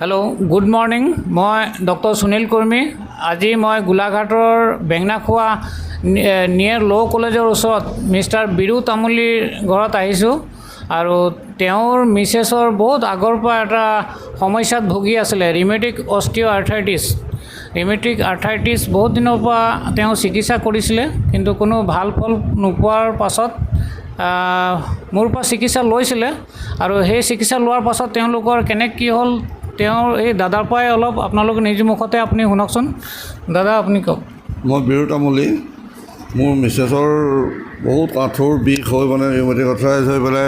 Hello' good morning. মই doctor Sunil কৰ্মী। আজি মই গোলাঘাটৰ বেঙনাখোৱা নিয়েৰ ল' কলেজৰ ওচৰত মিষ্টাৰ বিৰু তামুলীৰ ঘৰত আহিছোঁ আৰু তেওঁৰ মিছেছৰ বহুত আগৰ পৰা এটা সমস্যাত ভুগি আছিলে, ৰিমেটিক অষ্টিঅ' আৰ্থ্ৰাইটিছ বহুত দিনৰ পৰা তেওঁ চিকিৎসা কৰিছিলে, কিন্তু কোনো ভাল ফল নোপোৱাৰ পাছত মোৰ পৰা চিকিৎসা লৈছিলে আৰু সেই চিকিৎসা লোৱাৰ পাছত তেওঁলোকৰ কি হ'ল তেওঁৰ এই দাদাৰ পৰাই অলপ আপোনালোক নিজ মুখতে আপুনি শুনকচোন। দাদা আপুনি কওক। মই বিৰু তামুলী। মোৰ মিছেছৰ বহুত আঁঠুৰ বিষ হৈ ৰিমেটিক আৰ্থ্ৰাইটিছ হৈ পেলাই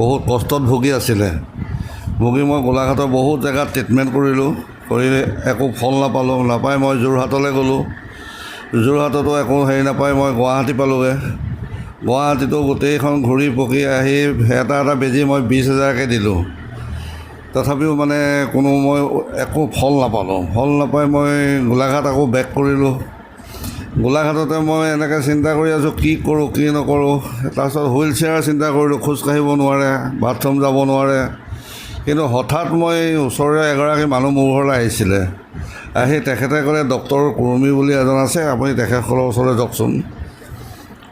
বহুত কষ্টত ভুগি আছিলে। মই গোলাঘাটৰ বহুত জেগাত ট্ৰিটমেণ্ট কৰিলোঁ, কৰি একো ফল নাপাই মই যোৰহাটলৈ গ'লোঁ। যোৰহাটতো একো নাপাই মই গুৱাহাটী পালোঁগৈ। গুৱাহাটীতো গোটেইখন ঘূৰি পকি আহি এটা বেজি মই 20,000কৈ দিলোঁ। তথাপিও মই একো ফল নাপাই মই গোলাঘাট আকৌ বেক কৰিলোঁ। গোলাঘাটতে মই এনেকৈ চিন্তা কৰি আছোঁ কি কৰোঁ কি নকৰোঁ। তাৰপিছত হুইল চেয়াৰ চিন্তা কৰিলোঁ, খোজকাঢ়িব নোৱাৰে, বাথৰুম যাব নোৱাৰে। কিন্তু হঠাৎ মই ওচৰৰে এগৰাকী মানুহ মোৰ ঘৰলৈ আহিছিলে। আহি তেখেতে ক'লে ডক্টৰ কুৰ্মী বুলি এজন আছে, আপুনি তেখেতসকলৰ ওচৰলৈ যাওকচোন।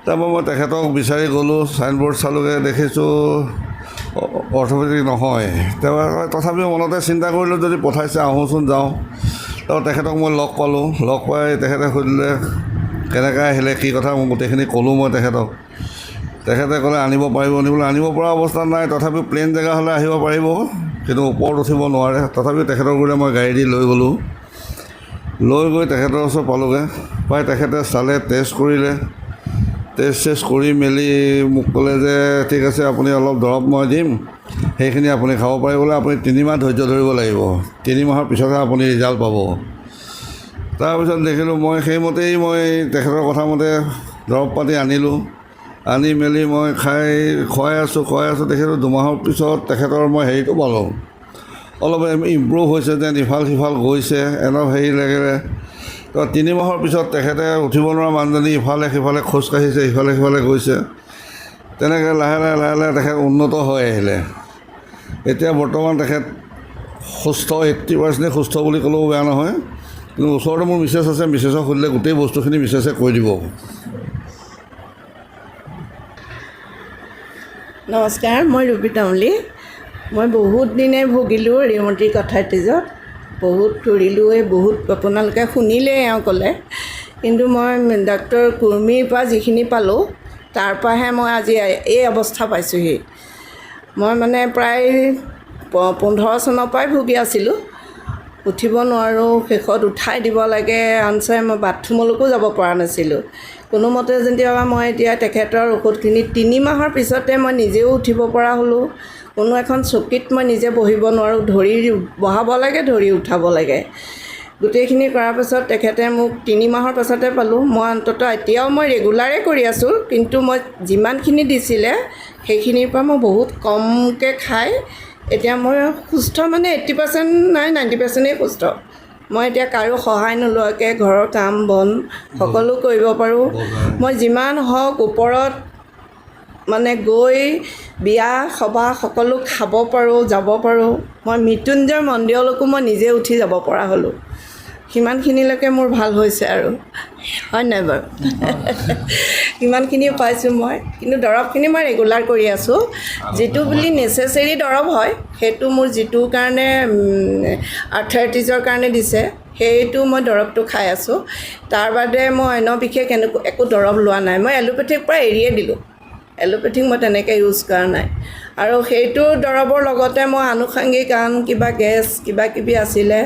তাৰপৰা মই তেখেতক বিচাৰি গ'লোঁ, চাইনবৰ্ড চালোঁগৈ, দেখিছোঁ অৰ্থপেডিক নহয়। তথাপিও মনতে চিন্তা কৰিলোঁ যদি পঠাইছে আহোঁচোন যাওঁ। তাৰপৰা তেখেতক মই লগ পালোঁ। লগ পাই তেখেতে সুধিলে কেনেকৈ আহিলে কি কথা, মই গোটেইখিনি ক'লোঁ মই তেখেতক। তেখেতে ক'লে আনিব পাৰিব নি বোলে। আনিব পৰা অৱস্থাত নাই, তথাপিও প্লেইন জেগা হ'লে আহিব পাৰিব, কিন্তু ওপৰত উঠিব নোৱাৰে। তথাপিও তেখেতৰ ঘৰলৈ মই গাড়ী দি লৈ গ'লোঁ। লৈ গৈ তেখেতৰ ওচৰত পালোঁগৈ। পাই তেখেতে চালে, টেষ্ট কৰিলে। টেষ্ট কৰি মেলি মোক ক'লে যে ঠিক আছে আপুনি অলপ দৰৱ মই দিম, সেইখিনি আপুনি খাব পাৰিব, আপুনি 3 মাহ ধৈৰ্য ধৰিব লাগিব, 3 মাহৰ পিছতহে আপুনি ৰিজাল্ট পাব। তাৰপিছত দেখিলোঁ মই সেইমতেই মই তেখেতৰ কথা মতে দৰৱ পাতি আনিলোঁ। আনি মেলি মই খুৱাই আছোঁ দেখিলোঁ 2 মাহৰ পিছত তেখেতৰ মই হেৰিটো পালোঁ, অলপ ইম্প্ৰুভ হৈছে যেন, ইফাল সিফাল গৈছে, অলপ লাগিলে। তো 3 মাহৰ পিছত তেখেতে উঠিব নোৱাৰা মানুহজনী ইফালে সিফালে খোজকাঢ়িছে, ইফালে সিফালে গৈছে। তেনেকৈ লাহে লাহে তেখেত উন্নত হৈ আহিলে। এতিয়া বৰ্তমান তেখেত সুস্থ, 80% সুস্থ বুলি ক'লেও বেয়া নহয়। কিন্তু ওচৰতে মোৰ মিছেছ আছে, মিছেছক সুধিলে গোটেই বস্তুখিনি মিছেছে কৈ দিব। নমস্কাৰ, মই ৰুবি তামুলী। মই বহুত দিনে ভুগিলোঁ ৰিমেটিক আৰ্থ্ৰাইটিছত, বহুত ফুৰিলোঁ, বহুত আপোনালোকে শুনিলেই এওঁ ক'লে। কিন্তু মই ডক্টৰ কুৰ্মীৰ পৰা যিখিনি পালোঁ তাৰ পৰাহে মই আজি এই অৱস্থা পাইছোঁহি। মই প্ৰায় 15 চনৰ পৰাই ভুগি আছিলোঁ। উঠিব নোৱাৰোঁ, শেষত উঠাই দিব লাগে, আনচাই মই বাথৰুমলৈকো যাব পৰা নাছিলোঁ। কোনোমতে যেতিয়া মই এতিয়া তেখেতৰ ঔষধখিনি 3 মাহৰ পিছতে মই নিজেও উঠিব পৰা হ'লোঁ। কোনো এখন চকীত মই নিজে বহিব নোৱাৰোঁ, ধৰি বহাব লাগে, ধৰি উঠাব লাগে। গোটেইখিনি কৰাৰ পাছত তেখেতে মোক 3 মাহৰ পাছতে পালোঁ। মই অন্ততঃ এতিয়াও মই ৰেগুলাৰেই কৰি আছোঁ, কিন্তু মই যিমানখিনি দিছিলে সেইখিনিৰ পৰা মই বহুত কমকৈ খাই এতিয়া মই সুস্থ, 80% নাই, 90%ই সুস্থ। মই এতিয়া কাৰো সহায় নোলোৱাকৈ ঘৰৰ কাম বন সকলো কৰিব পাৰোঁ। মই যিমান হওক ওপৰত গৈ বিয়া সবাহ সকলো খাব পাৰোঁ, যাব পাৰোঁ। মই মৃত্যুঞ্জয় মন্দিৰলৈকো মই নিজে উঠি যাব পৰা হ'লোঁ। সিমানখিনিলৈকে মোৰ ভাল হৈছে আৰু, হয় নাই বাৰু? সিমানখিনি পাইছোঁ মই। কিন্তু দৰৱখিনি মই ৰেগুলাৰ কৰি আছোঁ। যিটো বুলি নেচেচেৰী দৰৱ হয়, সেইটো মোৰ যিটোৰ কাৰণে আৰ্থ্ৰাইটিছৰ কাৰণে দিছে, সেইটো মই দৰৱটো খাই আছোঁ। তাৰ বাদে মই অন্য বিশেষ একো দৰৱ লোৱা নাই। মই এলোপেথিক পৰা এৰিয়ে দিলোঁ। এলোপেথিক মই তেনেকৈ ইউজ কৰা নাই। আৰু সেইটো দৰৱৰ লগতে মই আনুষংগিক কিবা গেছ কিবা কিবি আছিলে,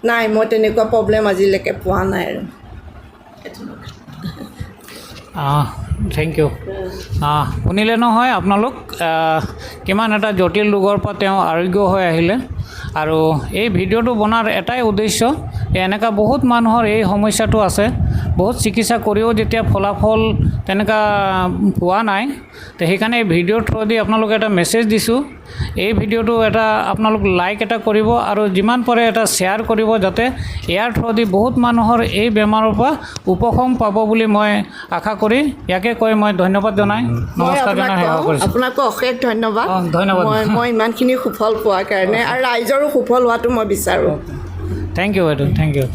নাই, মই তেনেকুৱা প্ৰব্লেম আজিলৈকে পোৱা নাই আৰু। Thank you. শুনিলে নহয় আপোনালোক, কিমান এটা জটিল ৰোগৰ পৰা তেওঁ আৰোগ্য হৈ আহিলে। আৰু এই ভিডিঅ'টো বনোৱাৰ এটাই উদ্দেশ্য, এনেকুৱা বহুত মানুহৰ এই সমস্যাটো আছে, বহুত চিকিৎসা কৰিও যেতিয়া ফলাফল তেনেকুৱা পোৱা নাই, তো সেইকাৰণে এই ভিডিঅ'ৰ থ্ৰুদি আপোনালোকে এটা মেছেজ দিছোঁ এই ভিডিঅ'টো এটা আপোনালোক লাইক এটা কৰিব আৰু যিমান পাৰে এটা শ্বেয়াৰ কৰিব যাতে ইয়াৰ থ্ৰুদি বহুত মানুহৰ এই বেমাৰৰ পৰা উপশম পাব বুলি মই আশা কৰি ইয়াকে কৈ মই ধন্যবাদ জনাই নমস্কাৰ জনাই সেৱা কৰিছোঁ। আপোনাকো অশেষ ধন্যবাদ। ধন্যবাদ। মই ইমানখিনি সুফল পোৱাৰ কাৰণে আৰু ৰাইজৰো সুফল হোৱাটো মই বিচাৰোঁ। থেংক ইউ বাইদেউ, থেংক ইউ।